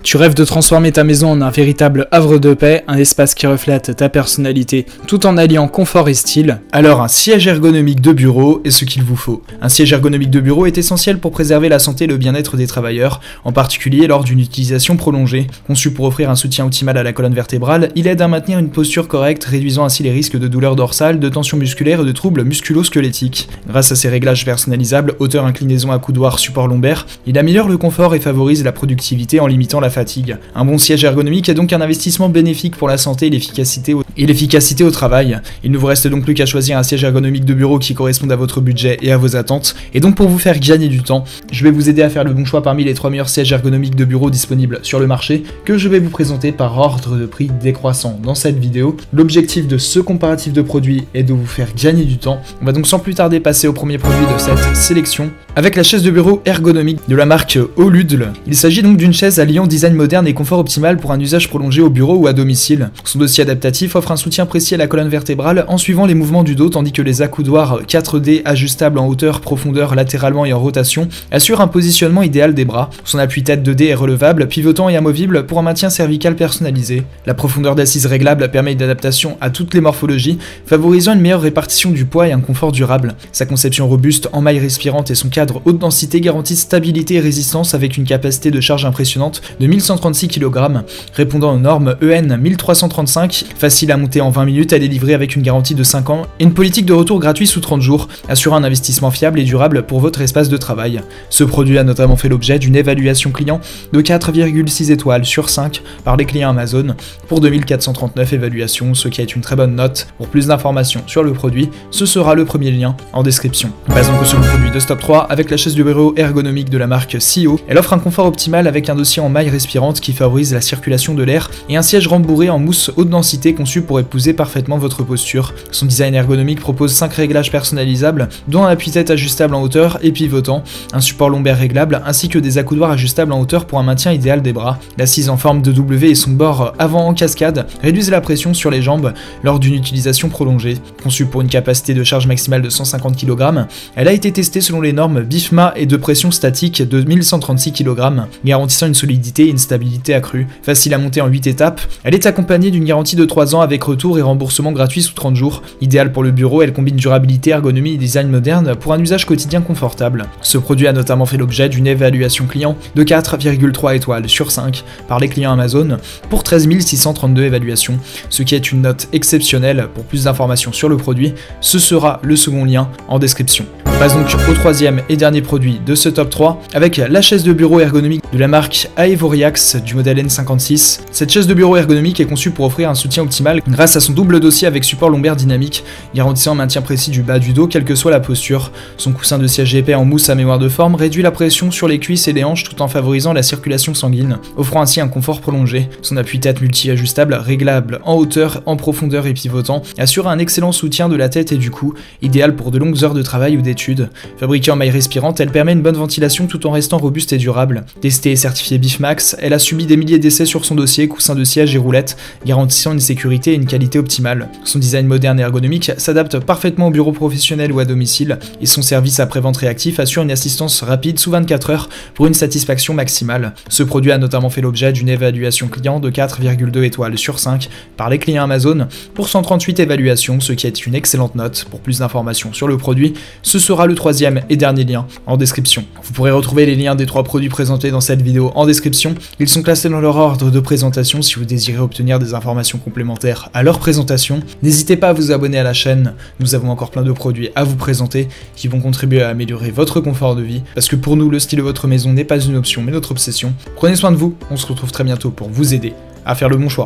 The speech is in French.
Tu rêves de transformer ta maison en un véritable havre de paix, un espace qui reflète ta personnalité tout en alliant confort et style? Alors un siège ergonomique de bureau est ce qu'il vous faut. Un siège ergonomique de bureau est essentiel pour préserver la santé et le bien-être des travailleurs, en particulier lors d'une utilisation prolongée. Conçu pour offrir un soutien optimal à la colonne vertébrale, il aide à maintenir une posture correcte, réduisant ainsi les risques de douleurs dorsales, de tensions musculaires et de troubles musculo-squelettiques. Grâce à ses réglages personnalisables, hauteur, inclinaison, accoudoir, support lombaire, il améliore le confort et favorise la productivité en limitant la fatigue. Un bon siège ergonomique est donc un investissement bénéfique pour la santé et l'efficacité au travail. Il ne vous reste donc plus qu'à choisir un siège ergonomique de bureau qui corresponde à votre budget et à vos attentes. Et donc pour vous faire gagner du temps, je vais vous aider à faire le bon choix parmi les 3 meilleurs sièges ergonomiques de bureau disponibles sur le marché que je vais vous présenter par ordre de prix décroissant dans cette vidéo. L'objectif de ce comparatif de produits est de vous faire gagner du temps. On va donc sans plus tarder passer au premier produit de cette sélection avec la chaise de bureau ergonomique de la marque Oludl. Il s'agit donc d'une chaise alliant design moderne et confort optimal pour un usage prolongé au bureau ou à domicile. Son dossier adaptatif offre un soutien précis à la colonne vertébrale en suivant les mouvements du dos, tandis que les accoudoirs 4D ajustables en hauteur, profondeur, latéralement et en rotation assurent un positionnement idéal des bras. Son appui-tête 2D est relevable, pivotant et amovible pour un maintien cervical personnalisé. La profondeur d'assise réglable permet une adaptation à toutes les morphologies, favorisant une meilleure répartition du poids et un confort durable. Sa conception robuste en maille respirante et son cadre haute densité garantissent stabilité et résistance avec une capacité de charge impressionnante de 1136 kg, répondant aux normes EN 1335, facile à monter en 20 minutes, elle est livrée avec une garantie de 5 ans et une politique de retour gratuit sous 30 jours, assurant un investissement fiable et durable pour votre espace de travail. Ce produit a notamment fait l'objet d'une évaluation client de 4,6 étoiles sur 5 par les clients Amazon pour 2439 évaluations, ce qui est une très bonne note. Pour plus d'informations sur le produit, ce sera le premier lien en description. Passons au second produit de Stop 3 avec la chaise de bureau ergonomique de la marque CEO. Elle offre un confort optimal avec un dossier en maille respirante qui favorise la circulation de l'air et un siège rembourré en mousse haute densité conçu pour épouser parfaitement votre posture. Son design ergonomique propose 5 réglages personnalisables, dont un appui-tête ajustable en hauteur et pivotant, un support lombaire réglable ainsi que des accoudoirs ajustables en hauteur pour un maintien idéal des bras. L'assise en forme de W et son bord avant en cascade réduisent la pression sur les jambes lors d'une utilisation prolongée. Conçue pour une capacité de charge maximale de 150 kg, elle a été testée selon les normes BIFMA et de pression statique de 1136 kg, garantissant une solidité et une stabilité accrue. Facile à monter en 8 étapes, elle est accompagnée d'une garantie de 3 ans avec retour et remboursement gratuit sous 30 jours. Idéale pour le bureau, elle combine durabilité, ergonomie et design moderne pour un usage quotidien confortable. Ce produit a notamment fait l'objet d'une évaluation client de 4,3 étoiles sur 5 par les clients Amazon pour 13 632 évaluations, ce qui est une note exceptionnelle. Pour plus d'informations sur le produit, ce sera le second lien en description. On passe donc au troisième et dernier produit de ce top 3 avec la chaise de bureau ergonomique de la marque Aevoriax du modèle N56. Cette chaise de bureau ergonomique est conçue pour offrir un soutien optimal grâce à son double dossier avec support lombaire dynamique, garantissant un maintien précis du bas du dos quelle que soit la posture. Son coussin de siège épais en mousse à mémoire de forme réduit la pression sur les cuisses et les hanches tout en favorisant la circulation sanguine, offrant ainsi un confort prolongé. Son appui-tête multi-ajustable, réglable en hauteur, en profondeur et pivotant, assure un excellent soutien de la tête et du cou, idéal pour de longues heures de travail ou d'études. Fabriquée en maille respirante, elle permet une bonne ventilation tout en restant robuste et durable. Testée et certifiée BIFMAX, elle a subi des milliers d'essais sur son dossier, coussin de siège et roulette, garantissant une sécurité et une qualité optimale. Son design moderne et ergonomique s'adapte parfaitement au bureau professionnel ou à domicile, et son service après-vente réactif assure une assistance rapide sous 24 heures pour une satisfaction maximale. Ce produit a notamment fait l'objet d'une évaluation client de 4,2 étoiles sur 5 par les clients Amazon pour 138 évaluations, ce qui est une excellente note. Pour plus d'informations sur le produit, ce sera le troisième et dernier lien en description. Vous pourrez retrouver les liens des 3 produits présentés dans cette vidéo en description. Ils sont classés dans leur ordre de présentation si vous désirez obtenir des informations complémentaires à leur présentation. N'hésitez pas à vous abonner à la chaîne, nous avons encore plein de produits à vous présenter qui vont contribuer à améliorer votre confort de vie, parce que pour nous, le style de votre maison n'est pas une option mais notre obsession. Prenez soin de vous, on se retrouve très bientôt pour vous aider à faire le bon choix.